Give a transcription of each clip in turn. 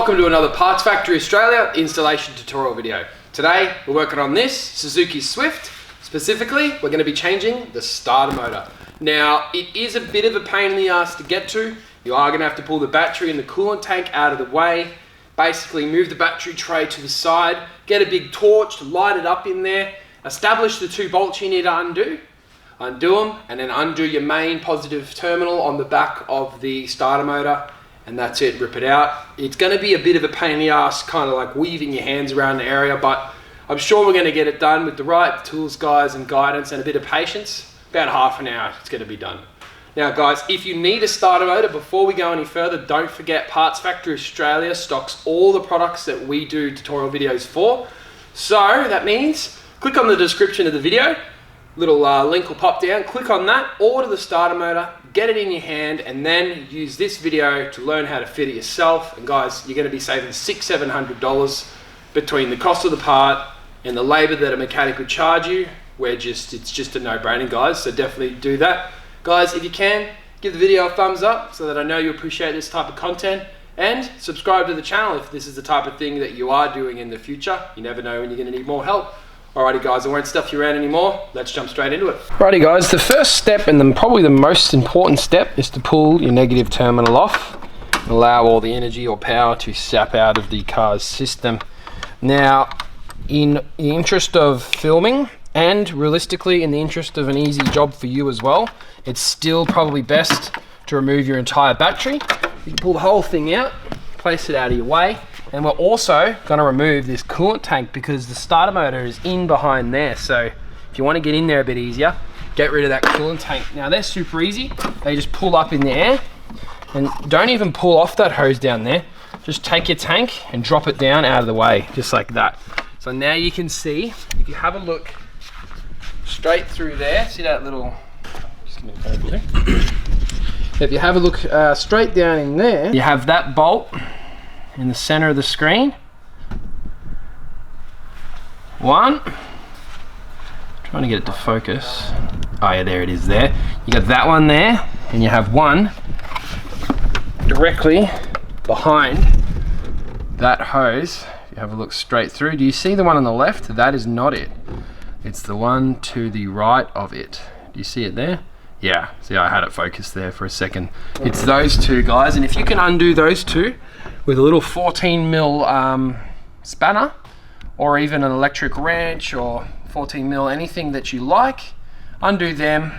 welcome to another Parts Factory Australia installation tutorial video. Today we're working on this Suzuki Swift. Specifically, we're going to be changing the starter motor. Now, it is a bit of a pain in the ass to get to. You are going to have to pull the battery and the coolant tank out of the way, basically move the battery tray to the side, get a big torch to light it up in there, establish the 2 bolts you need to undo them, and then undo your main positive terminal on the back of the starter motor. And that's it, rip it out. It's gonna be a bit of a pain in the ass, kind of like weaving your hands around the area, but I'm sure we're gonna get it done with the right tools, guys, and guidance and a bit of patience. About half an hour, it's gonna be done. Now guys, if you need a starter motor, before we go any further, don't forget Parts Factory Australia stocks all the products that we do tutorial videos for. So that means, click on the description of the video, little link will pop down, click on that, order the starter motor, get it in your hand, and then use this video to learn how to fit it yourself. And guys, you're gonna be saving $600–700 between the cost of the part and the labor that a mechanic would charge you. It's just a no-brainer, guys, so definitely do that. Guys, if you can, give the video a thumbs up so that I know you appreciate this type of content, and subscribe to the channel if this is the type of thing that you are doing in the future. You never know when you're gonna need more help. Alrighty guys, I won't stuff you around anymore. Let's jump straight into it. Alrighty guys, the first step and probably the most important step is to pull your negative terminal off and allow all the energy or power to sap out of the car's system. Now, in the interest of filming and realistically in the interest of an easy job for you as well, it's still probably best to remove your entire battery. You can pull the whole thing out, place it out of your way. And we're also going to remove this coolant tank because the starter motor is in behind there. So if you want to get in there a bit easier, get rid of that coolant tank. Now they're super easy. They just pull up in the air, and don't even pull off that hose down there. Just take your tank and drop it down out of the way, just like that. So now you can see, if you have a look straight through there, see that little, if you have a look straight down in there, you have that bolt in the center of the screen. One, trying to get it to focus. Oh yeah, there it is there. You got that one there, and you have one directly behind that hose. If you have a look straight through, do you see the one on the left? That is not it. It's the one to the right of it. Do you see it there? Yeah, see, I had it focused there for a second. It's those two, guys, and if you can undo those two with a little 14mm spanner, or even an electric wrench, or 14mm, anything that you like, undo them,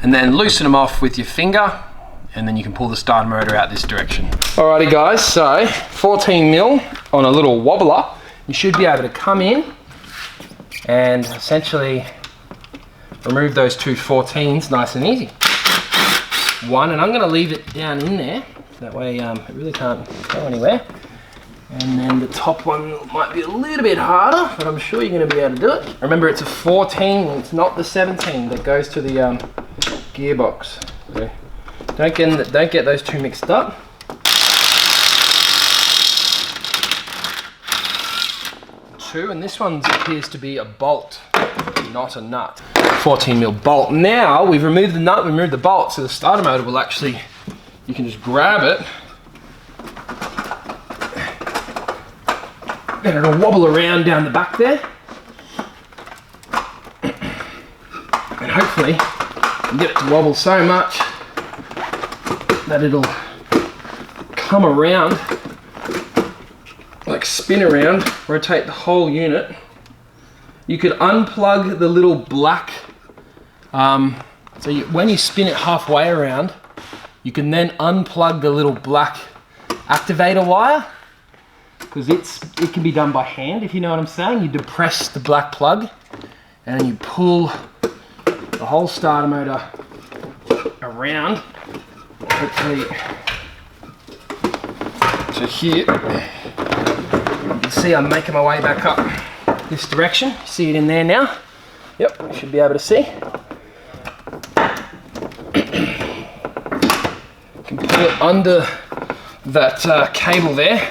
and then loosen them off with your finger, and then you can pull the starter motor out this direction. Alrighty guys, so 14mm on a little wobbler, you should be able to come in and essentially remove those two 14s nice and easy. One, and I'm going to leave it down in there, that way it really can't go anywhere. And then the top one might be a little bit harder, but I'm sure you're going to be able to do it. Remember, it's a 14, it's not the 17 that goes to the gearbox. So don't get those two mixed up. Two, and this one appears to be a bolt, not a nut. 14mm bolt. Now we've removed the nut, we removed the bolt, so the starter motor will actually, you can just grab it and it'll wobble around down the back there, and hopefully you can get it to wobble so much that it'll come around, like spin around, rotate the whole unit. You could unplug the little black, when you spin it halfway around, you can then unplug the little black activator wire, because it can be done by hand, if you know what I'm saying. You depress the black plug and then you pull the whole starter motor around, hopefully to here. You can see I'm making my way back up this direction. See it in there now? Yep, you should be able to see. You can pull it under that cable there,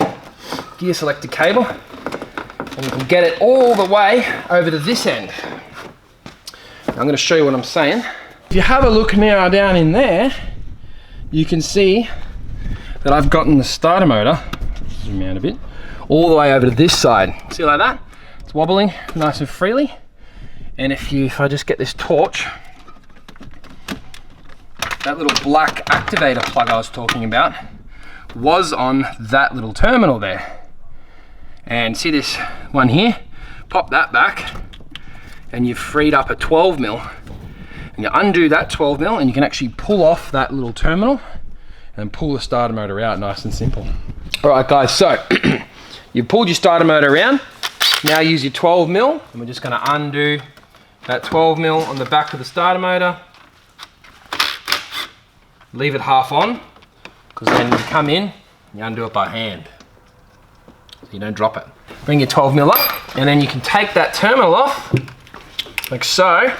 gear selector cable, and you can get it all the way over to this end. I'm going to show you what I'm saying. If you have a look now down in there, you can see that I've gotten the starter motor zoom out a bit, all the way over to this side. See like that? It's wobbling nice and freely. And if I just get this torch, that little black activator plug I was talking about was on that little terminal there. And see this one here? Pop that back and you've freed up a 12 mil. And you undo that 12 mil and you can actually pull off that little terminal and pull the starter motor out nice and simple. All right guys, so you've pulled your starter motor around. Now use your 12 mil and we're just gonna undo that 12 mil on the back of the starter motor. Leave it half on, because then you come in, you undo it by hand. So you don't drop it. Bring your 12 mil up, and then you can take that terminal off, like so.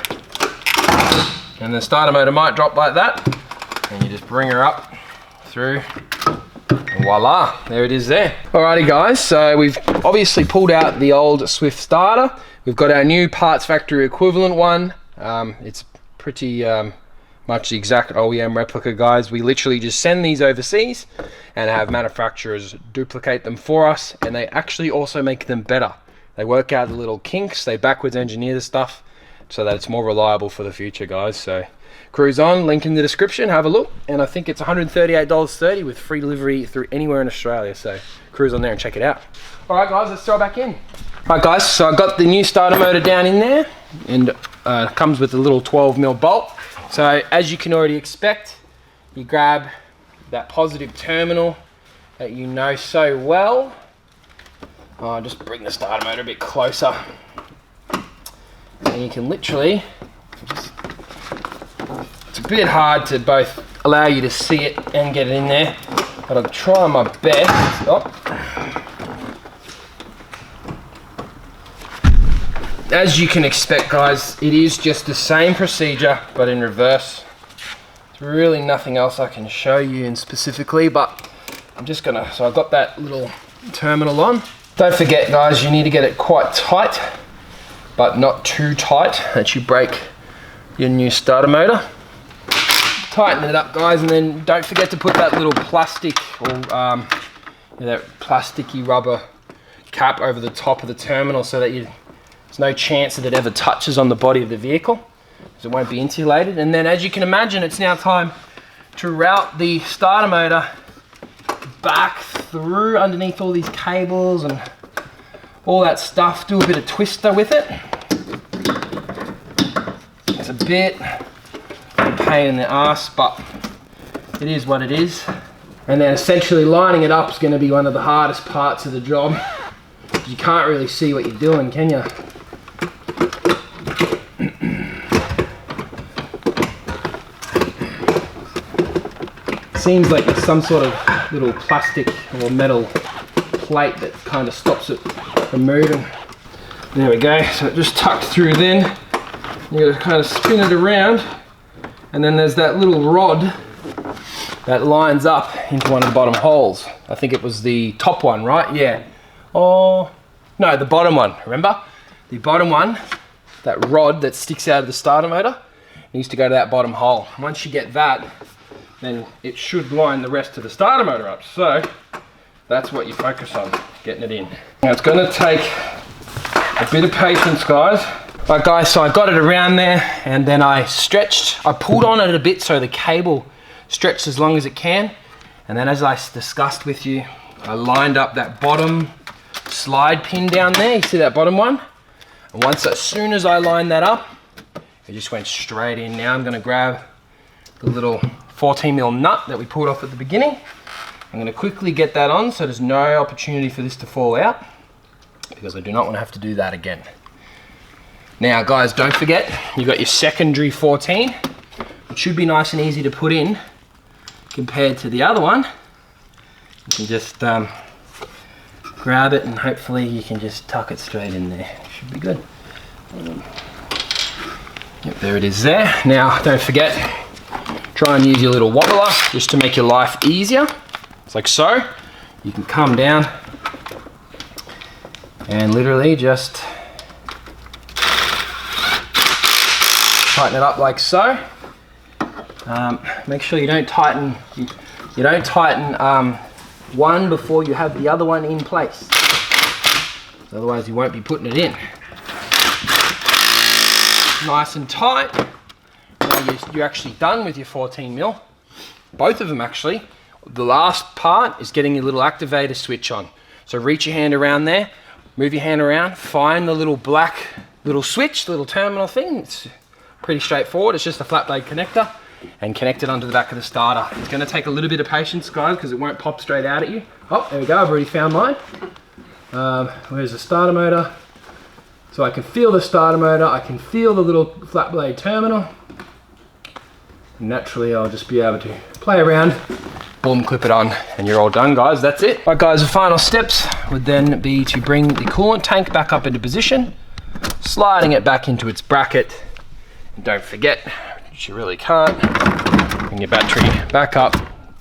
And the starter motor might drop like that. And you just bring her up through, and voila, there it is there. Alrighty guys, so we've obviously pulled out the old Swift starter. We've got our new parts factory equivalent one. It's pretty much the exact OEM replica, guys. We literally just send these overseas and have manufacturers duplicate them for us, and they actually also make them better. They work out the little kinks, they backwards engineer the stuff so that it's more reliable for the future, guys. So cruise on, link in the description, have a look, and I think it's $138.30 with free delivery through anywhere in Australia, so cruise on there and check it out. All right guys, let's throw it back in. All right guys, so I got the new starter motor down in there, and comes with a little 12 mil bolt. So as you can already expect, you grab that positive terminal that you know so well. I'll just bring the starter motor a bit closer. And you can literally, it's a bit hard to both allow you to see it and get it in there, but I'll try my best. Oh. As you can expect guys, it is just the same procedure but in reverse. There's really nothing else I can show you in specifically, but I'm just gonna, so I've got that little terminal on. Don't forget guys, you need to get it quite tight, but not too tight that you break your new starter motor. Tighten it up guys, and then don't forget to put that little plastic or that plasticky rubber cap over the top of the terminal so that there's no chance that it ever touches on the body of the vehicle, because it won't be insulated. And then as you can imagine, it's now time to route the starter motor back through underneath all these cables and all that stuff. Do a bit of twister with it. It's a bit of a pain in the ass, but it is what it is. And then essentially lining it up is going to be one of the hardest parts of the job. You can't really see what you're doing, can you? Seems like it's some sort of little plastic or metal plate that kind of stops it from moving. There we go, so it just tucked through then. You're gonna kind of spin it around, and then there's that little rod that lines up into one of the bottom holes. I think it was the top one, right? Yeah. Oh, no, the bottom one, remember? The bottom one, that rod that sticks out of the starter motor, needs to go to that bottom hole. Once you get that, then it should line the rest of the starter motor up. So that's what you focus on, getting it in. Now it's gonna take a bit of patience, guys. Right guys, so I got it around there, and then I pulled on it a bit so the cable stretched as long as it can. And then as I discussed with you, I lined up that bottom slide pin down there. You see that bottom one? And as soon as I lined that up, it just went straight in. Now I'm gonna grab the little 14 mil nut that we pulled off at the beginning. I'm gonna quickly get that on so there's no opportunity for this to fall out, because I do not want to have to do that again. Now guys, don't forget, you've got your secondary 14, which should be nice and easy to put in compared to the other one. You can just grab it and hopefully you can just tuck it straight in there. Should be good. Yep, there it is there. Now, don't forget, try and use your little wobbler just to make your life easier. It's like so. You can come down and literally just tighten it up like so. Make sure you don't tighten one before you have the other one in place. Otherwise you won't be putting it in. Nice and tight. Now you're actually done with your 14mm. Both of them actually. The last part is getting your little activator switch on. So reach your hand around there, move your hand around, find the little black little switch, little terminal thing. It's pretty straightforward. It's just a flat blade connector and connect it onto the back of the starter. It's going to take a little bit of patience, guys, because it won't pop straight out at you. Oh, there we go. I've already found mine. Where's the starter motor? So I can feel the starter motor. I can feel the little flat blade terminal. And naturally, I'll just be able to play around, boom, clip it on, and you're all done, guys. That's it. Right, guys, the final steps would then be to bring the coolant tank back up into position, sliding it back into its bracket. And don't forget, which you really can't, bring your battery back up,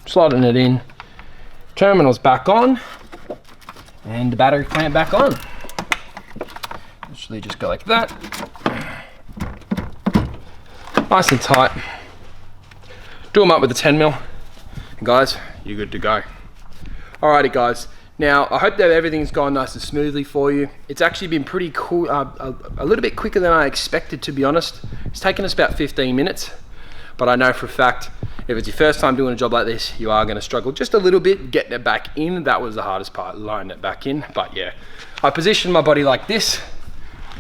slotting it in, terminals back on, and the battery clamp back on. Literally just go like that. Nice and tight. Do them up with a 10mm. And guys, you're good to go. Alrighty guys, now I hope that everything's gone nice and smoothly for you. It's actually been pretty cool, a little bit quicker than I expected, to be honest. It's taken us about 15 minutes, but I know for a fact, if it's your first time doing a job like this, you are going to struggle just a little bit getting it back in. That was the hardest part, lining it back in. But yeah, I positioned my body like this.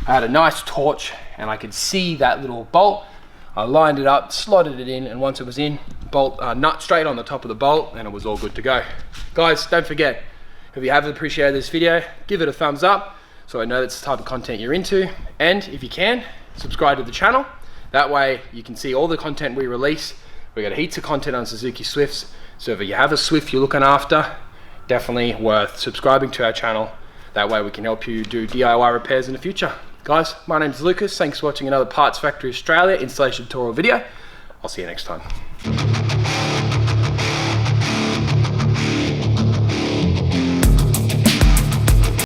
I had a nice torch and I could see that little bolt. I lined it up, slotted it in, and once it was in, bolt nut straight on the top of the bolt, and it was all good to go. Guys, don't forget, if you have appreciated this video, give it a thumbs up so I know that's the type of content you're into. And if you can, subscribe to the channel. That way you can see all the content we release. We got heaps of content on Suzuki Swifts. So if you have a Swift you're looking after, definitely worth subscribing to our channel. That way we can help you do DIY repairs in the future. Guys, my name's Lucas. Thanks for watching another Parts Factory Australia installation tutorial video. I'll see you next time.